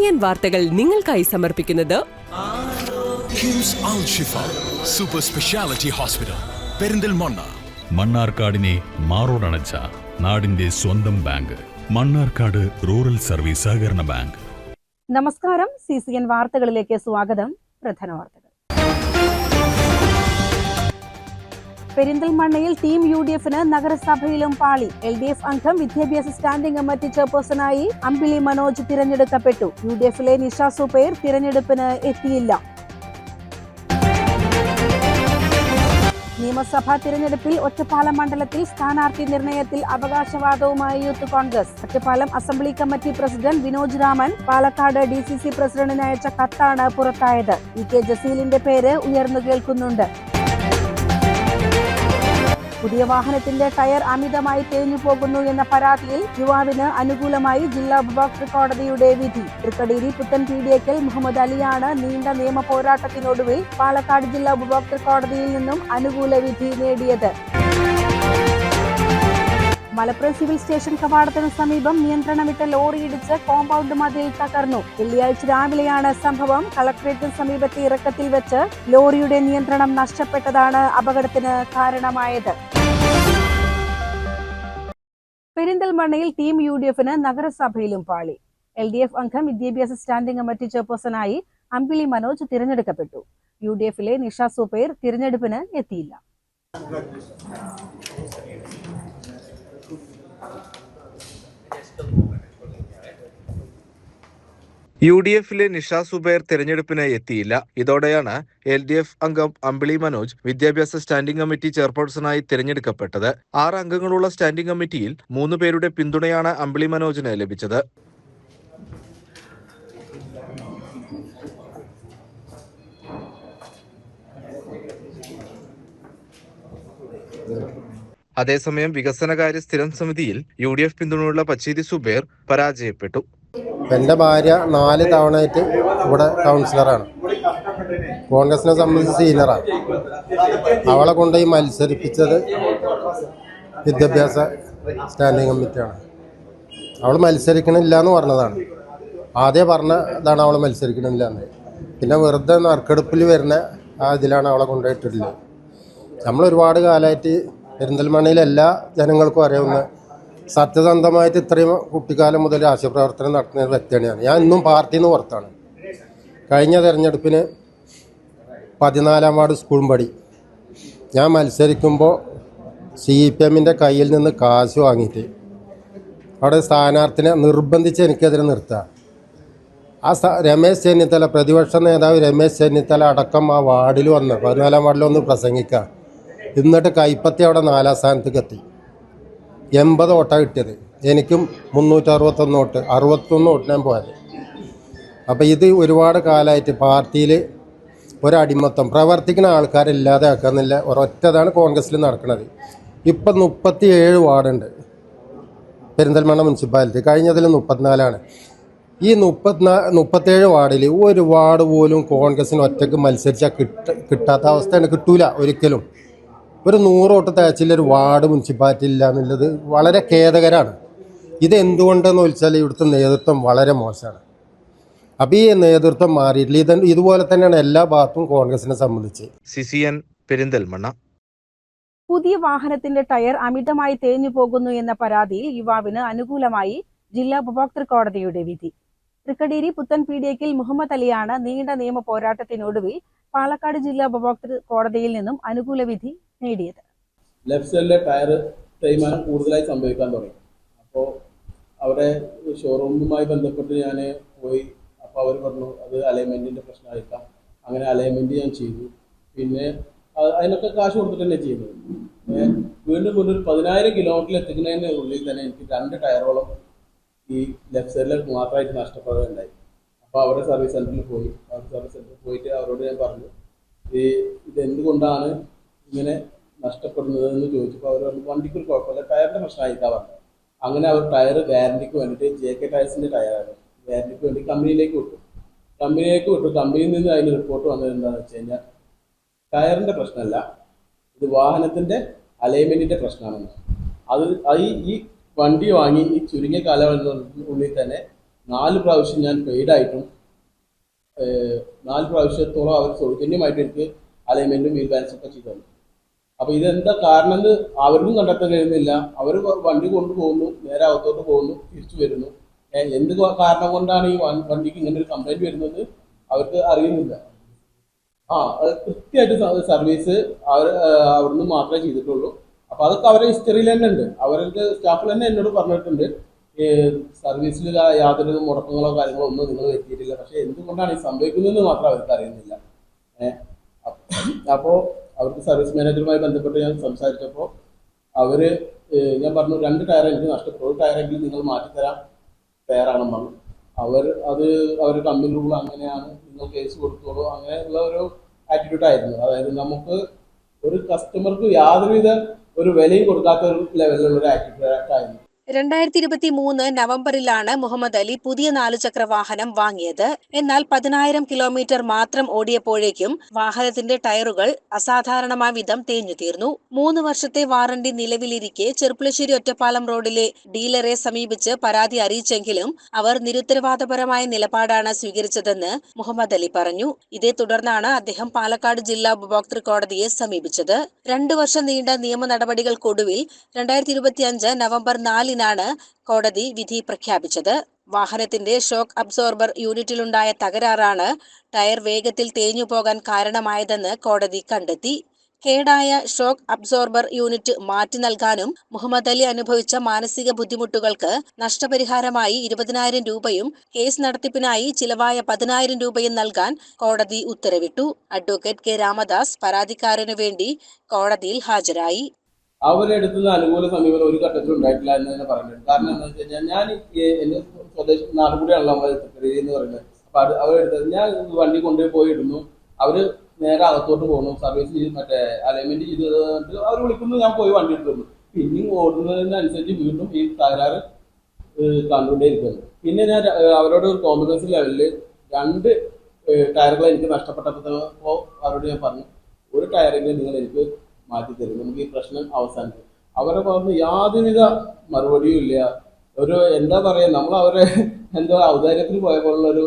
CCN വാർത്തകൾ നിങ്ങൾക്കായി സമർപ്പിക്കുന്നത് കിംസ് അൽ ഷിഫ സൂപ്പർ സ്പെഷ്യാലിറ്റി ഹോസ്പിറ്റൽ പെരിന്തൽമണ്ണ. മണ്ണാർക്കാടിനെ മാറോടണച്ച നാടിന്റെ സ്വന്തം ബാങ്ക് മണ്ണാർക്കാട് റൂറൽ സർവീസ് സഹകരണ ബാങ്ക്. നമസ്കാരം, CCN വാർത്തകളിലേക്ക് സ്വാഗതം. പ്രധാന വാർത്തകൾ. പെരിന്തൽമണ്ണയിൽ ടീം UDFന് നഗരസഭയിലും പാളി. LDF അംഗം വിദ്യാഭ്യാസ സ്റ്റാൻഡിംഗ് കമ്മിറ്റി ചെയർപേഴ്സണായി അമ്പിളി മനോജ് തിരഞ്ഞെടുക്കപ്പെട്ടു. UDFിലെ നിഷ സുബൈർ തിരഞ്ഞെടുപ്പിന് എത്തിയില്ല. നിയമസഭാ തിരഞ്ഞെടുപ്പിൽ ഒറ്റപ്പാലം മണ്ഡലത്തിൽ സ്ഥാനാർത്ഥി നിർണയത്തിൽ അവകാശവാദവുമായി Youth Congress. Ottapalam assembly committee president Vinoj Raman Palakkad DCC പ്രസിഡന്റിന് അയച്ച കത്താണ് പുറത്തായത്. EK ജസീലിന്റെ പേര് ഉയർന്നു കേൾക്കുന്നുണ്ട്. പുതിയ വാഹനത്തിന്റെ ടയർ അമിതമായി തേഞ്ഞു പോകുന്നു എന്ന പരാതിയിൽ യുവാവിന് അനുകൂലമായി ജില്ലാ ഉപഭോക്തൃ കോടതിയുടെ വിധി. തൃക്കടീരി പുത്തൻപീടിയക്കൽ മുഹമ്മദ് അലിയാണ് നീണ്ട നിയമ പോരാട്ടത്തിനൊടുവിൽ പാലക്കാട് ജില്ലാ ഉപഭോക്തൃ കോടതിയിൽ നിന്നും അനുകൂല വിധി നേടിയത്. മലപ്പുറം സിവിൽ സ്റ്റേഷൻ കവാടത്തിനു സമീപം നിയന്ത്രണം വിട്ട ലോറി ഇടിച്ച് കോമ്പൗണ്ട് മതിൽ തകർന്നു. വെള്ളിയാഴ്ച രാവിലെയാണ് സംഭവം. കളക്ടറേറ്റിന് സമീപത്തെ ഇറക്കത്തിൽ വെച്ച് ലോറിയുടെ നിയന്ത്രണം നഷ്ടപ്പെട്ടതാണ് അപകടത്തിന് കാരണമായത്. പെരിന്തൽമണ്ണയിൽ ടീം UDFന് നഗരസഭയിലും പാളി. LDF അംഗം വിദ്യാഭ്യാസ സ്റ്റാൻഡിംഗ് കമ്മിറ്റി ചെയർപേഴ്സണായി അമ്പിളി മനോജ് തിരഞ്ഞെടുക്കപ്പെട്ടു. UDFിലെ നിഷ സുബൈർ തിരഞ്ഞെടുപ്പിന് എത്തിയില്ല. UDFിലെ നിഷ സുബൈർ തിരഞ്ഞെടുപ്പിന് എത്തിയില്ല. ഇതോടെയാണ് LDF അംഗം അമ്പിളി മനോജ് വിദ്യാഭ്യാസ സ്റ്റാൻഡിംഗ് കമ്മിറ്റി ചെയർപേഴ്സണായി തിരഞ്ഞെടുക്കപ്പെട്ടത്. 6 അംഗങ്ങളുള്ള സ്റ്റാൻഡിംഗ് കമ്മിറ്റിയിൽ 3 പേരുടെ പിന്തുണയാണ് അമ്പിളി മനോജിന് ലഭിച്ചത്. അതേസമയം വികസനകാര്യ സ്ഥിരം സമിതിയിൽ UDF പിന്തുണയുള്ള പച്ചേരി സുബൈർ പരാജയപ്പെട്ടു. എൻ്റെ ഭാര്യ 4 തവണയായിട്ട് ഇവിടെ കൗൺസിലറാണ്. കോൺഗ്രസിനെ സംബന്ധിച്ച് സീനിയറാണ്. അവളെ കൊണ്ടുപോയി മത്സരിപ്പിച്ചത് വിദ്യാഭ്യാസ സ്റ്റാൻഡിംഗ് കമ്മിറ്റിയാണ്. അവൾ മത്സരിക്കണില്ല എന്ന് പറഞ്ഞതാണ്. ആദ്യം പറഞ്ഞതാണ് അവൾ മത്സരിക്കണില്ല എന്ന്. പിന്നെ വെറുതെ നറുക്കെടുപ്പിൽ വരുന്ന ആ ഇതിലാണ് അവളെ കൊണ്ടുപോയിട്ടുള്ളത്. നമ്മൾ ഒരുപാട് കാലമായിട്ട് പെരിന്തൽമണ്ണയിലെ എല്ലാ ജനങ്ങൾക്കും അറിയാവുന്ന സത്യസന്ധമായിട്ട് ഇത്രയും കുട്ടിക്കാലം മുതൽ രാഷ്ട്രീയപ്രവർത്തനം നടത്തുന്ന ഒരു വ്യക്തിയാണ് ഞാൻ. ഇന്നും പാർട്ടിയിൽ നിന്ന് പുറത്താണ്. കഴിഞ്ഞ തെരഞ്ഞെടുപ്പിന് 14-ാം വാർഡ് സ്കൂളും പടി ഞാൻ മത്സരിക്കുമ്പോൾ CPMൻ്റെ കയ്യിൽ നിന്ന് കാശ് വാങ്ങിയിട്ട് അവിടെ സ്ഥാനാർത്ഥിനെ നിർബന്ധിച്ച് എനിക്കെതിരെ നിർത്തുക. ആ രമേശ് ചെന്നിത്തല, പ്രതിപക്ഷ നേതാവ് രമേശ് ചെന്നിത്തല അടക്കം ആ വാർഡിൽ വന്ന് 14-ാം വാർഡിൽ വന്ന് പ്രസംഗിക്കുക. എന്നിട്ട് കൈപ്പത്തി അവിടെ 4-ാം സ്ഥാനത്തേക്ക് എത്തി. 80 വോട്ടാണ് കിട്ടിയത്. എനിക്കും 361 വോട്ട്, 61 വോട്ടിനാൻ പോയത്. അപ്പോൾ ഇത് ഒരുപാട് കാലമായിട്ട് പാർട്ടിയിൽ ഒരടിമത്തം, പ്രവർത്തിക്കുന്ന ആൾക്കാരില്ലാതെ ആക്കുന്നില്ല ഒരൊറ്റതാണ് കോൺഗ്രസ്സിൽ നടക്കുന്നത്. ഇപ്പം 37 വാർഡുണ്ട് പെരിന്തൽമണ്ണ മുനിസിപ്പാലിറ്റി. കഴിഞ്ഞതിൽ 34ആണ്. ഈ 37 വാർഡിൽ ഒരു വാർഡ് പോലും കോൺഗ്രസ്സിന് ഒറ്റയ്ക്ക് മത്സരിച്ചാൽ കിട്ടാത്ത അവസ്ഥയാണ്. കിട്ടൂല ഒരിക്കലും. ഒരു 100 വോട്ട് തേച്ചിലൊരു വാർഡ് മുനിസിപ്പാലിറ്റി ഇല്ല എന്നുള്ളത് വളരെ ഖേദകരമാണ്. ഇത് എന്തുകൊണ്ടെന്ന് വെച്ചാൽ ഇവിടുത്തെ നേതൃത്വം വളരെ മോശമാണ്. അപ്പോൾ ഈ നേതൃത്വം മാറിയിട്ടില്ല. ഇതുപോലെ തന്നെയാണ് എല്ലാ ഭാഗത്തും കോൺഗ്രസിനെ സംബന്ധിച്ച്. CCN പെരിന്തൽമണ്ണ. പുതിയ വാഹനത്തിന്റെ ടയർ അമിതമായി തേഞ്ഞു പോകുന്നു എന്ന പരാതിയിൽ യുവാവിന് അനുകൂലമായി ജില്ലാ ഉപഭോക്തൃ കോടതിയുടെ വിധി. തൃക്കടീരി പുത്തൻപീടിയക്കൽ മുഹമ്മദ് അലിയാണ് നീണ്ട നിയമ പോരാട്ടത്തിനൊടുവിൽ പാലക്കാട് ജില്ലാ ഉപഭോക്തൃ കോടതിയിൽ നിന്നും അനുകൂല വിധി നേടിയത്. ലെഫ്റ്റ് സൈഡിലെ ടയർ തേയ്മാനം കൂടുതലായി സംഭവിക്കാൻ തുടങ്ങി. അപ്പോൾ അവരെ ഷോറൂമുമായി ബന്ധപ്പെട്ട് ഞാൻ പോയി. അപ്പോൾ അവർ പറഞ്ഞു അത് അലൈൻമെൻറ്റിൻ്റെ പ്രശ്നമായിരിക്കാം. അങ്ങനെ അലൈൻമെൻറ്റ് ഞാൻ ചെയ്തു. പിന്നെ അതിനൊക്കെ കാശ് കൊടുത്തിട്ട് തന്നെ ചെയ്തത്. വീണ്ടും ഒരു 10,000 കിലോമീറ്ററിൽ എത്തിക്കുന്നതിൻ്റെ ഉള്ളിൽ തന്നെ എനിക്ക് 2 ടയറോളം ഈ ലെഫ്റ്റ് സൈഡിൽ മാത്രമായിട്ട് നഷ്ടപ്പെടുകയുണ്ടായി. അപ്പോൾ അവരുടെ സർവീസ് സെൻറ്ററിൽ പോയി. സർവീസ് സെൻറ്ററിൽ പോയിട്ട് അവരോട് ഞാൻ പറഞ്ഞു ഇതെന്തുകൊണ്ടാണ് ഇങ്ങനെ നഷ്ടപ്പെടുന്നത് എന്ന് ചോദിച്ചപ്പോൾ അവർ പറഞ്ഞു വണ്ടിക്കൊരു കുഴപ്പമില്ല, ടയറിൻ്റെ പ്രശ്നമായിട്ടാണ് പറഞ്ഞത്. അങ്ങനെ അവർ ടയർ ഗ്യാരണ്ടിക്ക് വേണ്ടിയിട്ട് JK ടയർസിൻ്റെ ടയറാണ് ഗ്യാരണ്ടിക്ക് വേണ്ടി കമ്പനിയിലേക്ക് വിട്ടു. കമ്പനിയിൽ നിന്ന് അതിന് റിപ്പോർട്ട് വന്നത് എന്താണെന്ന് വെച്ച് കഴിഞ്ഞാൽ ടയറിൻ്റെ പ്രശ്നമല്ല, ഇത് വാഹനത്തിൻ്റെ അലൈൻമെൻറ്റിൻ്റെ പ്രശ്നമാണെന്ന്. ഈ വണ്ടി വാങ്ങി ഈ ചുരുങ്ങിയ കാലയളവിനുള്ളിൽ തന്നെ 4 പ്രാവശ്യം ഞാൻ പെയ്ഡായിട്ടും 4 പ്രാവശ്യത്തോളം അവർ സൗജന്യമായിട്ട് എനിക്ക് അലൈൻമെന്റും വീൽ ബാലൻസും ഒക്കെ ചെയ്തു തന്നു. അപ്പൊ ഇതെന്താ കാരണം എന്ന് അവർക്കും കണ്ടെത്താൻ കഴിയുന്നില്ല. അവർ വണ്ടി കൊണ്ടുപോകുന്നു, നേരെ അകത്തോട്ട് പോകുന്നു, തിരിച്ചു വരുന്നു. എന്ത് കാരണം കൊണ്ടാണ് ഈ വണ്ടിക്ക് ഇങ്ങനെ ഒരു കംപ്ലൈന്റ് വരുന്നത് അവർക്ക് അറിയുന്നില്ല. അത് കൃത്യമായിട്ട് സർവീസ് അവിടുന്ന് മാത്രമേ ചെയ്തിട്ടുള്ളൂ. അപ്പൊ അതൊക്കെ അവരുടെ ഹിസ്റ്ററിയിൽ തന്നെ ഉണ്ട്. അവരുടെ സ്റ്റാഫിൽ തന്നെ എന്നോട് പറഞ്ഞിട്ടുണ്ട്, സർവീസിൽ യാതൊരു മുടക്കങ്ങളോ കാര്യങ്ങളോ ഒന്നും നിങ്ങൾ എത്തിയിട്ടില്ല. പക്ഷെ എന്തുകൊണ്ടാണ് ഈ സംഭവിക്കുന്നതെന്ന് മാത്രം അവർക്ക് അറിയുന്നില്ല. അപ്പോൾ അവർക്ക് സർവീസ് മാനേജറുമായി ബന്ധപ്പെട്ട് ഞാൻ സംസാരിച്ചപ്പോൾ ഞാൻ പറഞ്ഞു 2 ടയർ എനിക്ക് നഷ്ടപ്പെട്ടു, 1 ടയറെങ്കിലും നിങ്ങൾ മാറ്റിത്തരാൻ തയ്യാറാണെന്ന് പറഞ്ഞു. അവർ കമ്പനി റൂൾ അങ്ങനെയാണ്, നിങ്ങൾ കേസ് കൊടുത്തോളൂ, അങ്ങനെയുള്ള ഒരു ആറ്റിറ്റ്യൂഡ് ആയിരുന്നു. അതായത് നമുക്ക് ഒരു കസ്റ്റമർക്ക് യാതൊരുവിധ ഒരു വിലയും കൊടുക്കാത്ത ഒരു ലെവലിലുള്ള ഒരു ആറ്റിറ്റ്യൂഡ് ആയിരുന്നു. 2023 നവംബറിലാണ് മുഹമ്മദ് അലി പുതിയ 4 ചക്ര വാഹനം വാങ്ങിയത്. എന്നാൽ 10,000 കിലോമീറ്റർ മാത്രം ഓടിയപ്പോഴേക്കും വാഹനത്തിന്റെ ടയറുകൾ അസാധാരണമായ വിധം തേഞ്ഞു തീർന്നു. 3 വർഷത്തെ വാറണ്ടി നിലവിലിരിക്കെ ചെർപ്പുളശ്ശേരി ഒറ്റപ്പാലം റോഡിലെ ഡീലറെ സമീപിച്ച് പരാതി അറിയിച്ചെങ്കിലും അവർ നിരുത്തരവാദപരമായ നിലപാടാണ് സ്വീകരിച്ചതെന്ന് മുഹമ്മദ് അലി പറഞ്ഞു. ഇതേ തുടർന്നാണ് അദ്ദേഹം പാലക്കാട് ജില്ലാ ഉപഭോക്തൃ കോടതിയെ സമീപിച്ചത്. 2 വർഷം നീണ്ട നിയമ നടപടികൾക്കൊടുവിൽ 2025 നവംബർ 4 കോടതി വിധി പ്രഖ്യാപിച്ചത്. വാഹനത്തിന്റെ ഷോക്ക് അബ്സോർബർ യൂണിറ്റിലുണ്ടായ തകരാറാണ് ടയർ വേഗത്തിൽ തേഞ്ഞു പോകാൻ കാരണമായതെന്ന് കോടതി കണ്ടെത്തി. കേടായ ഷോക്ക് അബ്സോർബർ യൂണിറ്റ് മാറ്റി നൽകാനും മുഹമ്മദ് അലി അനുഭവിച്ച മാനസിക ബുദ്ധിമുട്ടുകൾക്ക് നഷ്ടപരിഹാരമായി 20,000 രൂപയും കേസ് നടത്തിപ്പിനായി ചിലവായ 10,000 രൂപയും നൽകാൻ കോടതി ഉത്തരവിട്ടു. അഡ്വക്കേറ്റ് കെ രാമദാസ് പരാതിക്കാരനു വേണ്ടി കോടതിയിൽ ഹാജരായി. അവരെടുത്തുന്ന അനുകൂല സമീപനം ഒരു ഘട്ടത്തിൽ ഉണ്ടായിട്ടില്ല എന്ന് തന്നെ പറയുന്നത്. കാരണം എന്താ വെച്ച് കഴിഞ്ഞാൽ ഞാൻ എന്റെ സ്വദേശം നാട് കൂടിയാണല്ലോ നമ്മൾ എന്ന് പറയുന്നത്. അപ്പൊ അവരെടുത്തത് ഞാൻ വണ്ടി കൊണ്ടുപോയി ഇടുന്നു, അവര് നേരെ അകത്തോട്ട് പോകുന്നു, സർവീസ് മറ്റേ അലൈൻമെന്റ് ചെയ്ത് അവർ വിളിക്കുന്നു, ഞാൻ പോയി വണ്ടി എടുത്തു. പിന്നെയും ഓടുന്നതിനനുസരിച്ച് വീണ്ടും ഈ തകരാറ് കണ്ടുകൊണ്ടേയിരിക്കുന്നു. പിന്നെ ഞാൻ അവരോട് ഒരു കോംപ്രമൈസ് ലെവലില് 2 ടയറുകൾ എനിക്ക് നഷ്ടപ്പെട്ടപ്പോൾ അവരോട് ഞാൻ പറഞ്ഞു, 1 ടയറെങ്കിലും നിങ്ങൾ എനിക്ക് മാറ്റി തരും, നമുക്ക് ഈ പ്രശ്നം അവസാനിക്കും. അവരെ പറഞ്ഞു യാതൊരുവിധ മറുപടിയും ഇല്ല. ഒരു എന്താ പറയാ, നമ്മൾ അവരെ എന്തോ ഔദാര്യത്തിൽ പോയ പോലുള്ള ഒരു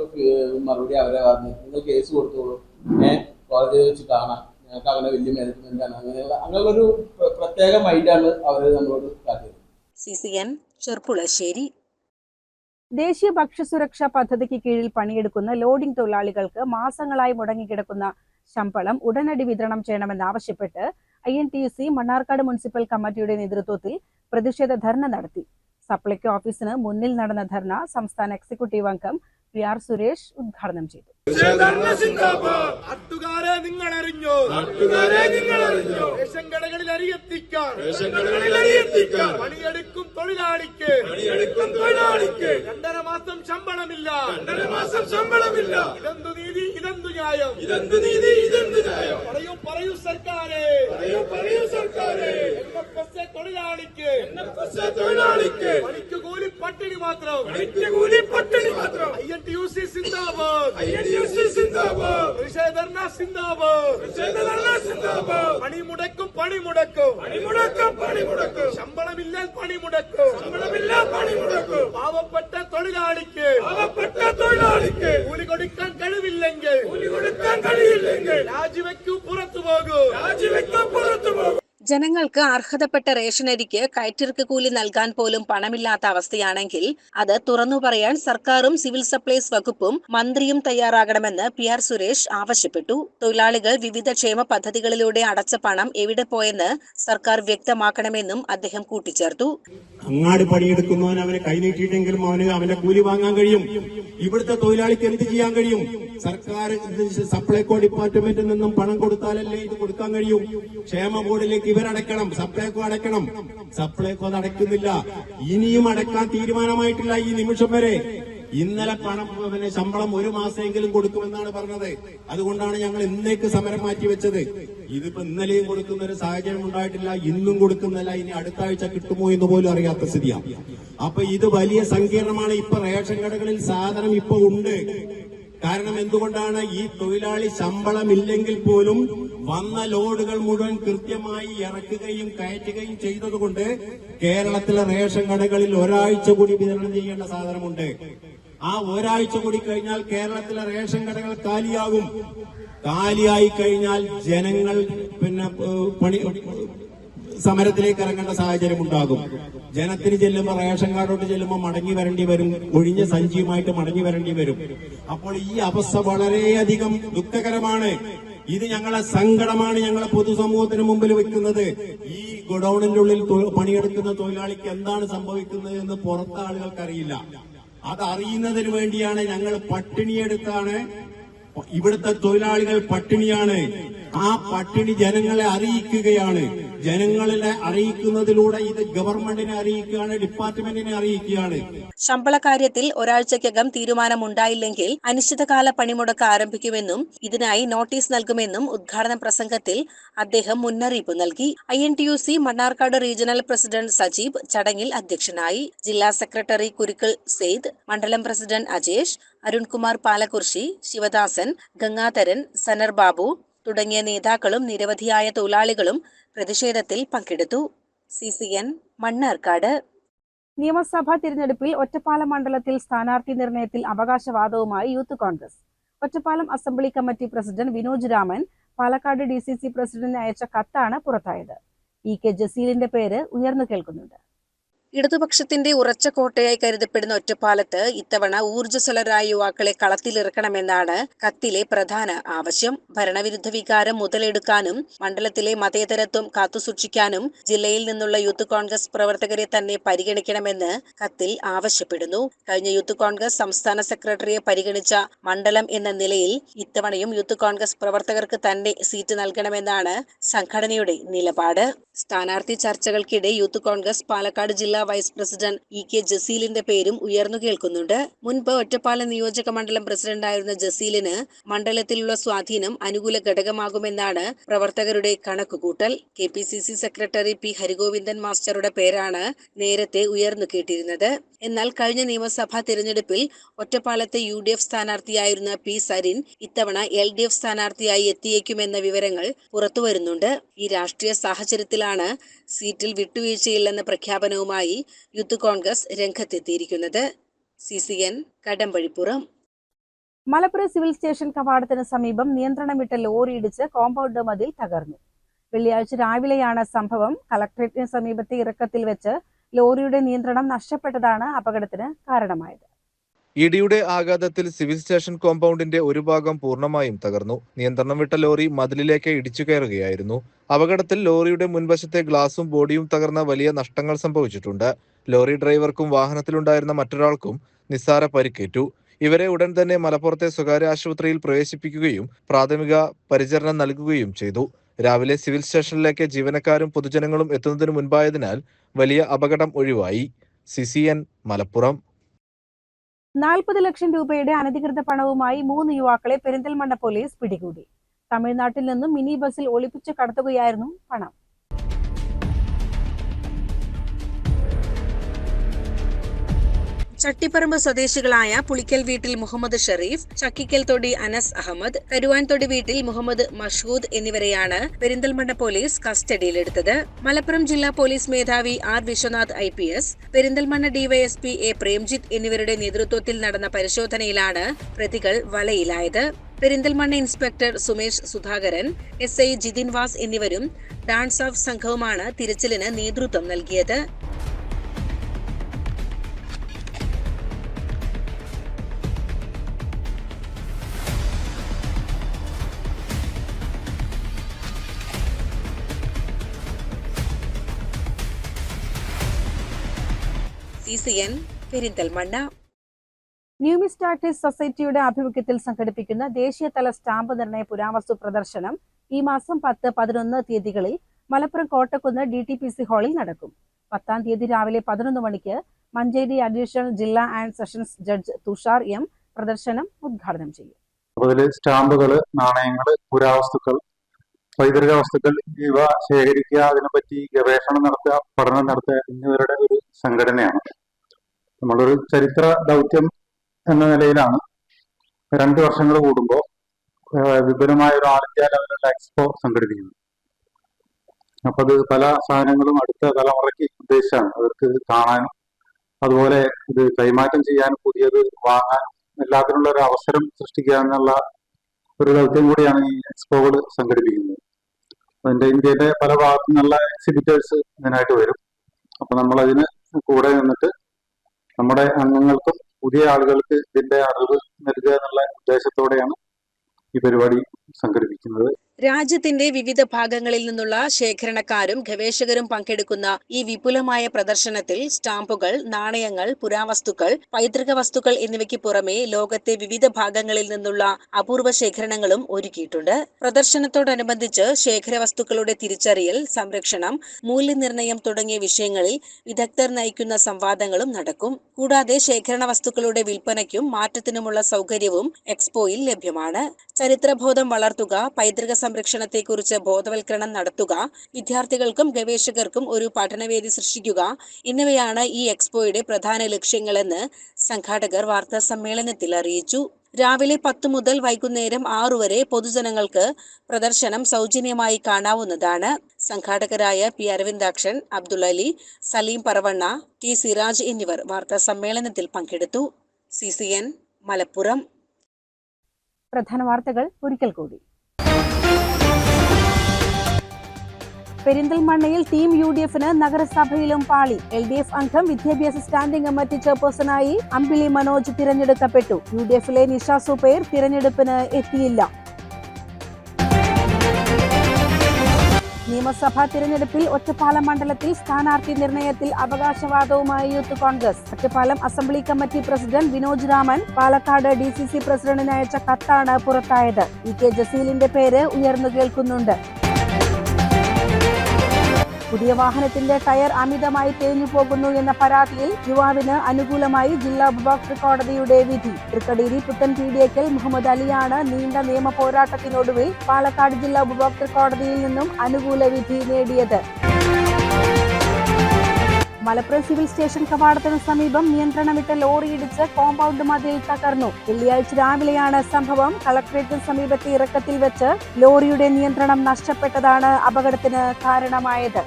മറുപടി അവരെ പറഞ്ഞു, നിങ്ങൾ കേസ് കൊടുത്തോളൂ, കോടതി വെച്ച് കാണാം, ഞങ്ങൾക്ക് അങ്ങനെ വലിയ മാനേജ്മെന്റ് ആണ്, അങ്ങനെയുള്ളൊരു പ്രത്യേക മൈൻഡാണ് അവര് നമ്മളോട് കാട്ടിയത്. CCN ചെർപ്പുളശ്ശേരി. ദേശീയ ഭക്ഷ്യസുരക്ഷാ പദ്ധതിക്ക് കീഴിൽ പണിയെടുക്കുന്ന ലോഡിംഗ് തൊഴിലാളികൾക്ക് മാസങ്ങളായി മുടങ്ങിക്കിടക്കുന്ന ശമ്പളം ഉടനടി വിതരണം ചെയ്യണമെന്നാവശ്യപ്പെട്ട് INTUC മണ്ണാർക്കാട് മുനിസിപ്പൽ കമ്മിറ്റിയുടെ നേതൃത്വത്തിൽ പ്രതിഷേധ ധർണ നടത്തി. സപ്ലൈകോ ഓഫീസിന് മുന്നിൽ നടന്ന ധർണ സംസ്ഥാന എക്സിക്യൂട്ടീവ് അംഗം PR സുരേഷ് ഉദ്ഘാടനം ചെയ്തു. നാട്ടുകാരെ നിങ്ങൾ അറിഞ്ഞോ, റേഷൻ കടകളിൽ അരിയെത്തിക്കാൻ പണിയെടുക്കും തൊഴിലാളിക്ക് 2.5 മാസം ശമ്പളമില്ല. ഇതെന്തു നീതി, ഇതെന്തു ന്യായം, പറയൂ സർക്കാരെ. തൊഴിലാളിക്ക് പണിക്ക് കൂലി പട്ടിണി മാത്രം. INTUC സിന്ദാബാദ്, പ്രതിഷേധർണ സിന്ദാബാദ്. പണിമുടക്കും. ശമ്പളമില്ലാൽ പണിമുടക്കും. പാവപ്പെട്ട തൊഴിലാളിക്ക് കൂലി കൊടുക്കാൻ കഴിവില്ലെങ്കിൽ രാജിവെക്കൂ, പുറത്തു പോകൂ. ജനങ്ങൾക്ക് അർഹതപ്പെട്ട റേഷനരിക്ക് കയറ്റിറക്ക് കൂലി നൽകാൻ പോലും പണമില്ലാത്ത അവസ്ഥയാണെങ്കിൽ അത് തുറന്നു പറയാൻ സർക്കാരും സിവിൽ സപ്ലൈസ് വകുപ്പും മന്ത്രിയും തയ്യാറാകണമെന്ന് PR സുരേഷ് ആവശ്യപ്പെട്ടു. തൊഴിലാളികൾ വിവിധ ക്ഷേമ പദ്ധതികളിലൂടെ അടച്ച പണം എവിടെ പോയെന്ന് സർക്കാർ വ്യക്തമാക്കണമെന്നും അദ്ദേഹം കൂട്ടിച്ചേർത്തു. അങ്ങാടി പണിയെടുക്കുന്നവൻ അവനെ കൈനീട്ടിയിട്ടെങ്കിലും അവന്റെ കൂലി വാങ്ങാൻ കഴിയും. ഇവിടുത്തെ തൊഴിലാളിക്ക് എന്ത് ചെയ്യാൻ കഴിയും? സർക്കാർ സപ്ലൈകോ ഡിപ്പാർട്ട്മെന്റിൽ നിന്നും പണം കൊടുത്താലല്ലേ ഇത് കൊടുക്കാൻ കഴിയും. ക്ഷേമ ബോർഡിലേക്ക് ഇവരടക്കണം, സപ്ലൈകോ അടക്കണം. സപ്ലൈകോ അത് അടയ്ക്കുന്നില്ല, ഇനിയും അടക്കാൻ തീരുമാനമായിട്ടില്ല ഈ നിമിഷം വരെ. ഇന്നലെ ശമ്പളം 1 മാസമെങ്കിലും കൊടുക്കുമെന്നാണ് പറഞ്ഞത്. അതുകൊണ്ടാണ് ഞങ്ങൾ ഇന്നേക്ക് സമരം മാറ്റിവെച്ചത്. ഇതിപ്പോ ഇന്നലെയും കൊടുക്കുന്ന ഒരു സാഹചര്യം ഉണ്ടായിട്ടില്ല, ഇന്നും കൊടുക്കുന്നില്ല, ഇനി അടുത്ത ആഴ്ച കിട്ടുമോ എന്ന് പോലും അറിയാത്ത സ്ഥിതിയാണ്. അപ്പൊ ഇത് വലിയ സങ്കീർണമാണ്. ഇപ്പൊ റേഷൻ കടകളിൽ സാധനം ഇപ്പൊ ഉണ്ട്. കാരണം എന്തുകൊണ്ടാണ്? ഈ തൊഴിലാളി ശമ്പളമില്ലെങ്കിൽ പോലും വന്ന ലോഡുകൾ മുഴുവൻ കൃത്യമായി ഇറക്കുകയും കയറ്റുകയും ചെയ്തതുകൊണ്ട് കേരളത്തിലെ റേഷൻ കടകളിൽ ഒരാഴ്ച കൂടി വിതരണം ചെയ്യേണ്ട സാധനമുണ്ട്. ആ ഒരാഴ്ച കൂടി കഴിഞ്ഞാൽ കേരളത്തിലെ റേഷൻ കടകൾ കാലിയാകും. കാലിയായി കഴിഞ്ഞാൽ ജനങ്ങൾ സമരത്തിലേക്ക് ഇറങ്ങേണ്ട സാഹചര്യം ഉണ്ടാകും. ജനത്തിന് ചെല്ലുമ്പോൾ റേഷൻ കാർഡോട്ട് ചെല്ലുമ്പോൾ മടങ്ങി വരേണ്ടി വരും, ഒഴിഞ്ഞ സഞ്ചിയുമായിട്ട് മടങ്ങി വരേണ്ടി വരും. അപ്പോൾ ഈ അവസ്ഥ വളരെയധികം ദുഃഖകരമാണ്. ഇത് ഞങ്ങളെ സങ്കടമാണ് ഞങ്ങളെ പൊതുസമൂഹത്തിന് മുമ്പിൽ വെക്കുന്നത്. ഈ ഗോഡൌണിന്റെ ഉള്ളിൽ പണിയെടുക്കുന്ന തൊഴിലാളിക്ക് എന്താണ് സംഭവിക്കുന്നത് എന്ന് പുറത്തെ ആളുകൾക്കറിയില്ല. അതറിയുന്നതിന് വേണ്ടിയാണ് ഞങ്ങൾ പട്ടിണിയെടുത്താണ്. ഇവിടുത്തെ തൊഴിലാളികൾ പട്ടിണിയാണ്. ആ പട്ടിണി ജനങ്ങളെ അറിയിക്കുകയാണ്. ജനങ്ങളെ അറിയിക്കുന്നതിലൂടെ ഇത് ഗവൺമെന്റിനെ അറിയിക്കുകയാണ്, ഡിപ്പാർട്ട്മെന്റിനെ അറിയിക്കുകയാണ്. ശമ്പള കാര്യത്തിൽ ഒരാഴ്ചക്കകം തീരുമാനമുണ്ടായില്ലെങ്കിൽ അനിശ്ചിതകാല പണിമുടക്ക് ആരംഭിക്കുമെന്നും ഇതിനായി നോട്ടീസ് നൽകുമെന്നും ഉദ്ഘാടന പ്രസംഗത്തിൽ അദ്ദേഹം മുന്നറിയിപ്പ് നൽകി. INTUC Mannarkkad regional president Sajeeb ചടങ്ങിൽ അധ്യക്ഷനായി. ജില്ലാ സെക്രട്ടറി കുരുക്കൾ സെയ്ദ്, മണ്ഡലം പ്രസിഡന്റ് അജേഷ്, അരുൺകുമാർ പാലക്കുർശി, ശിവദാസൻ, ഗംഗാധരൻ, സനർ ബാബു തുടങ്ങിയ നേതാക്കളും നിരവധിയായ തൊഴിലാളികളും പ്രതിഷേധത്തിൽ പങ്കെടുത്തു. CCN മണ്ണാർക്കാട്. നിയമസഭാ തിരഞ്ഞെടുപ്പിൽ ഒറ്റപ്പാലം മണ്ഡലത്തിൽ സ്ഥാനാർത്ഥി നിർണയത്തിൽ അവകാശവാദവുമായി Youth Congress. Ottapalam assembly committee president Vinoj Raman Palakkad DCC പ്രസിഡന്റിന് അയച്ച കത്താണ് പുറത്തായത്. EK ജസീലിന്റെ പേര് ഉയർന്നു കേൾക്കുന്നുണ്ട്. ഇടതുപക്ഷത്തിന്റെ ഉറച്ച കോട്ടയായി കരുതപ്പെടുന്ന ഒറ്റപ്പാലത്ത് ഇത്തവണ ഊർജ്ജസ്വലരായ യുവാക്കളെ കളത്തിലിറക്കണമെന്നാണ് കത്തിലെ പ്രധാന ആവശ്യം. ഭരണവിരുദ്ധ വികാരം മുതലെടുക്കാനും മണ്ഡലത്തിലെ മതേതരത്വം കാത്തുസൂക്ഷിക്കാനും ജില്ലയിൽ നിന്നുള്ള യൂത്ത് കോൺഗ്രസ് പ്രവർത്തകരെ തന്നെ പരിഗണിക്കണമെന്ന് കത്തിൽ ആവശ്യപ്പെടുന്നു. കഴിഞ്ഞ യൂത്ത് കോൺഗ്രസ് സംസ്ഥാന സെക്രട്ടറിയെ പരിഗണിച്ച മണ്ഡലം എന്ന നിലയിൽ ഇത്തവണയും യൂത്ത് കോൺഗ്രസ് പ്രവർത്തകർക്ക് തന്നെ സീറ്റ് നൽകണമെന്നാണ് സംഘടനയുടെ നിലപാട്. സ്ഥാനാർത്ഥി ചർച്ചകൾക്കിടെ യൂത്ത് കോൺഗ്രസ് പാലക്കാട് ജില്ലാ വൈസ് പ്രസിഡന്റ് EK ജസീലിന്റെ പേരും ഉയർന്നു കേൾക്കുന്നുണ്ട്. മുൻപ് ഒറ്റപ്പാലം നിയോജക മണ്ഡലം പ്രസിഡന്റായിരുന്ന ജസീലിന് മണ്ഡലത്തിലുള്ള സ്വാധീനം അനുകൂല ഘടകമാകുമെന്നാണ് പ്രവർത്തകരുടെ കണക്കുകൂട്ടൽ. KPCC സെക്രട്ടറി P ഹരിഗോവിന്ദൻ മാസ്റ്ററുടെ പേരാണ് നേരത്തെ ഉയർന്നു കേട്ടിരുന്നത്. എന്നാൽ കഴിഞ്ഞ നിയമസഭാ തിരഞ്ഞെടുപ്പിൽ ഒറ്റപ്പാലത്തെ UDF സ്ഥാനാർത്ഥിയായിരുന്ന P സരിൻ ഇത്തവണ LDF സ്ഥാനാർത്ഥിയായി എത്തിയേക്കുമെന്ന വിവരങ്ങൾ പുറത്തുവരുന്നുണ്ട്. ഈ രാഷ്ട്രീയ സാഹചര്യത്തിലാണ് സീറ്റിൽ വിട്ടുവീഴ്ചയില്ലെന്ന പ്രഖ്യാപനവുമായി യൂത്ത് കോൺഗ്രസ് രംഗത്തെത്തിയിരിക്കുന്നത്. CCN Kadambazhipuram. Malappuram civil station കവാടത്തിന് സമീപം നിയന്ത്രണം വിട്ട ലോറി ഇടിച്ച് കോമ്പൗണ്ട് മതിൽ തകർന്നു. വെള്ളിയാഴ്ച രാവിലെയാണ് സംഭവം. കളക്ടറേറ്റിന് സമീപത്തെ ഇറക്കത്തിൽ വെച്ച് ലോറിയുടെ നിയന്ത്രണം നഷ്ടപ്പെട്ടതാണ് അപകടത്തിന് കാരണമായത്. ഇടിയുടെ ആഘാതത്തിൽ സിവിൽ സ്റ്റേഷൻ കോമ്പൗണ്ടിന്റെ ഒരു ഭാഗം പൂർണ്ണമായും തകർന്നു. നിയന്ത്രണം വിട്ട ലോറി മതിലിലേക്ക് ഇടിച്ചു കയറുകയായിരുന്നു. അപകടത്തിൽ ലോറിയുടെ മുൻവശത്തെ ഗ്ലാസും ബോഡിയും തകർന്ന വലിയ നഷ്ടങ്ങൾ സംഭവിച്ചിട്ടുണ്ട്. ലോറി ഡ്രൈവർക്കും വാഹനത്തിലുണ്ടായിരുന്ന മറ്റൊരാൾക്കും നിസ്സാര പരിക്കേറ്റു. ഇവരെ ഉടൻ തന്നെ മലപ്പുറത്തെ സ്വകാര്യ ആശുപത്രിയിൽ പ്രവേശിപ്പിക്കുകയും പ്രാഥമിക പരിചരണം നൽകുകയും ചെയ്തു. രാവിലെ സിവിൽ സ്റ്റേഷനിലേക്ക് ജീവനക്കാരും പൊതുജനങ്ങളും എത്തുന്നതിന് മുൻപായതിനാൽ വലിയ അപകടം ഒഴിവായി. CCN മലപ്പുറം. 40 ലക്ഷം രൂപയുടെ അനധികൃത പണവുമായി 3 യുവാക്കളെ പെരിന്തൽമണ്ണ പോലീസ് പിടികൂടി. തമിഴ്നാട്ടിൽ നിന്നും മിനി ബസിൽ ഒളിപ്പിച്ച് കടത്തുകയായിരുന്നു പണം. ചട്ടിപ്പറമ്പ് സ്വദേശികളായ പുളിക്കൽ വീട്ടിൽ മുഹമ്മദ് ഷെരീഫ്, ചക്കിക്കൽ തൊടി അനസ് അഹമ്മദ്, കരുവാൻ തൊടി വീട്ടിൽ മുഹമ്മദ് മഷൂദ് എന്നിവരെയാണ് പെരിന്തൽമണ്ണ പോലീസ് കസ്റ്റഡിയിലെടുത്തത്. മലപ്പുറം ജില്ലാ പോലീസ് മേധാവി R Vishwanath IPS, Perinthalmanna DYSP A Premjith എന്നിവരുടെ നേതൃത്വത്തിൽ നടന്ന പരിശോധനയിലാണ് പ്രതികൾ വലയിലായത്. പെരിന്തൽമണ്ണ ഇൻസ്പെക്ടർ സുമേഷ് സുധാകരൻ, SI ജിതിൻ വാസ് എന്നിവരും ഡാൻസ് ഓഫ് സംഘവുമാണ് തിരച്ചിലിന് നേതൃത്വം നൽകിയത്. CCN പെരിന്തൽമണ്ണ. ന്യൂമിസ്റ്റാറ്റിക്സ് സൊസൈറ്റിയുടെ ആഭിമുഖ്യത്തിൽ സംഘടിപ്പിക്കുന്ന ദേശീയതല സ്റ്റാമ്പ് നിർണയ പുരാവസ്തു പ്രദർശനം ഈ മാസം 10, 11 തീയതികളിൽ മലപ്പുറം കോട്ടക്കുന്ന് DTPC ഹാളിൽ നടക്കും. 10-ാം തീയതി രാവിലെ 11 മണിക്ക് മഞ്ചേരി അഡീഷണൽ ജില്ലാ and sessions judge Tushar M പ്രദർശനം ഉദ്ഘാടനം ചെയ്യും. അതിൽ സ്റ്റാമ്പുകൾ, നാണയങ്ങൾ, പുരാവസ്തുക്കൾ, പൈതൃക വസ്തുക്കൾ ഇവ ശേഖരിക്കുക, അതിനെപ്പറ്റി ഗവേഷണം നടത്തുക, പഠനം നടത്തുക എന്നിവരുടെ ഒരു സംഘടനയാണ്. നമ്മളൊരു ചരിത്ര ദൗത്യം എന്ന നിലയിലാണ് 2 വർഷങ്ങൾ കൂടുമ്പോൾ വിപുലമായ ഒരു ആൾ ഇന്ത്യ ലെവലുള്ള എക്സ്പോ സംഘടിപ്പിക്കുന്നത്. അപ്പൊ അത് പല സാധനങ്ങളും അടുത്ത തലമുറയ്ക്ക് ഉദ്ദേശിച്ചാണ് അവർക്ക് കാണാനും അതുപോലെ ഇത് കൈമാറ്റം ചെയ്യാൻ, പുതിയത് വാങ്ങാൻ, എല്ലാത്തിനുള്ള ഒരു അവസരം സൃഷ്ടിക്കുക എന്നുള്ള ഒരു ദൗത്യം കൂടിയാണ് ഈ എക്സ്പോകൾ സംഘടിപ്പിക്കുന്നത്. അതിന്റെ ഇന്ത്യയുടെ പല ഭാഗത്തു നിന്നുള്ള എക്സിബിറ്റേഴ്സ് ഇതിനായിട്ട് വരും. അപ്പൊ നമ്മളതിന് കൂടെ നിന്നിട്ട് നമ്മുടെ അംഗങ്ങൾക്കും പുതിയ ആളുകൾക്ക് ഇതിന്റെ അറിവ് നൽകുക എന്നുള്ള ഉദ്ദേശത്തോടെയാണ് ഈ പരിപാടി സംഘടിപ്പിക്കുന്നത്. രാജ്യത്തിന്റെ വിവിധ ഭാഗങ്ങളിൽ നിന്നുള്ള ശേഖരണക്കാരും ഗവേഷകരും പങ്കെടുക്കുന്ന ഈ വിപുലമായ പ്രദർശനത്തിൽ സ്റ്റാമ്പുകൾ, നാണയങ്ങൾ, പുരാവസ്തുക്കൾ, പൈതൃക വസ്തുക്കൾ എന്നിവയ്ക്ക് പുറമെ ലോകത്തെ വിവിധ ഭാഗങ്ങളിൽ നിന്നുള്ള അപൂർവ ശേഖരണങ്ങളും ഒരുക്കിയിട്ടുണ്ട്. പ്രദർശനത്തോടനുബന്ധിച്ച് ശേഖരവസ്തുക്കളുടെ തിരിച്ചറിയൽ, സംരക്ഷണം, മൂല്യനിർണ്ണയം തുടങ്ങിയ വിഷയങ്ങളിൽ വിദഗ്ധർ നയിക്കുന്ന സംവാദങ്ങളും നടക്കും. കൂടാതെ ശേഖരണ വസ്തുക്കളുടെ വിൽപ്പനയ്ക്കും മാറ്റത്തിനുമുള്ള സൗകര്യവും എക്സ്പോയിൽ ലഭ്യമാണ്. ചരിത്രബോധം വളർത്തുക, പൈതൃക സംരക്ഷണത്തെക്കുറിച്ച് ബോധവൽക്കരണം നടത്തുക, വിദ്യാർത്ഥികൾക്കും ഗവേഷകർക്കും ഒരു പഠനവേദി സൃഷ്ടിക്കുക എന്നിവയാണ് ഈ എക്സ്പോയുടെ പ്രധാന ലക്ഷ്യങ്ങളെന്ന് സംഘാടകർ വാർത്താ സമ്മേളനത്തിൽ അറിയിച്ചു. രാവിലെ 10 മുതൽ വൈകുന്നേരം 6 വരെ പൊതുജനങ്ങൾക്ക് പ്രദർശനം സൗജന്യമായി കാണാവുന്നതാണ്. സംഘാടകരായ പി അരവിന്ദാക്ഷൻ, അബ്ദുൽ അലി, സലീം പറവണ്ണ, ടി സിറാജ് എന്നിവർ വാർത്താ സമ്മേളനത്തിൽ പങ്കെടുത്തു. CCN മലപ്പുറം. പ്രധാന വാർത്തകൾ ഒരിക്കൽ കൂടി. പെരിന്തൽമണ്ണയിൽ ടീം UDF-ന് നഗരസഭയിലും പാളി. LDF അംഗം വിദ്യാഭ്യാസ സ്റ്റാൻഡിംഗ് കമ്മിറ്റി ചെയർപേഴ്സണായി അമ്പിളി മനോജ് തിരഞ്ഞെടുക്കപ്പെട്ടു. UDF-ലെ നിഷ സുബൈർ തിരഞ്ഞെടുപ്പിന് എത്തിയില്ല. നിയമസഭാ തിരഞ്ഞെടുപ്പിൽ ഒറ്റപ്പാലം മണ്ഡലത്തിൽ സ്ഥാനാർത്ഥി നിർണയത്തിൽ അവകാശവാദവുമായി Youth Congress. Ottapalam assembly committee president Vinoj Raman Palakkad DCC പ്രസിഡന്റിന് അയച്ച കത്താണ് പുറത്തായത്. EK ജസീലിന്റെ പേര് ഉയർന്നു കേൾക്കുന്നുണ്ട്. പുതിയ വാഹനത്തിന്റെ ടയർ അമിതമായി തേഞ്ഞു പോകുന്നു എന്ന പരാതിയിൽ യുവാവിന് അനുകൂലമായി ജില്ലാ ഉപഭോക്തൃ കോടതിയുടെ വിധി. തൃക്കടീരി പുത്തൻപീടിയേക്കൽ മുഹമ്മദ് അലിയാണ് നീണ്ട നിയമ പോരാട്ടത്തിനൊടുവിൽ പാലക്കാട് ജില്ലാ ഉപഭോക്തൃ കോടതിയിൽ നിന്നും അനുകൂല വിധി നേടിയത്. മലപ്പുറം സിവിൽ സ്റ്റേഷൻ കവാടത്തിനു സമീപം നിയന്ത്രണം വിട്ട ലോറി ഇടിച്ച് കോമ്പൗണ്ട് മതിൽ തകർന്നു. വെള്ളിയാഴ്ച രാവിലെയാണ് സംഭവം. കളക്ടറേറ്റിന് സമീപത്തെ ഇറക്കത്തിൽ വെച്ച് ലോറിയുടെ നിയന്ത്രണം നഷ്ടപ്പെട്ടതാണ് അപകടത്തിന് കാരണമായത്.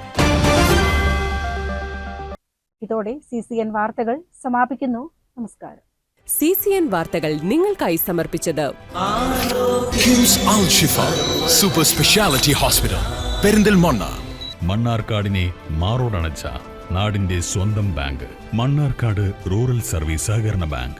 ഇതോടെ CCN വാർത്തകൾ സമാപിക്കുന്നു. നമസ്കാരം. CCN വാർത്തകൾ നിങ്ങൾക്കായി സമർപ്പിച്ചത് കിംസ് അൽ ഷിഫ സൂപ്പർ സ്പെഷ്യാലിറ്റി ഹോസ്പിറ്റൽ പെരിന്തൽമണ്ണ. മണ്ണാർക്കാടിനെ മാറോടണച്ച നാടിന്റെ സ്വന്തം ബാങ്ക് മണ്ണാർക്കാട് റൂറൽ സർവീസ് സഹകരണ ബാങ്ക്.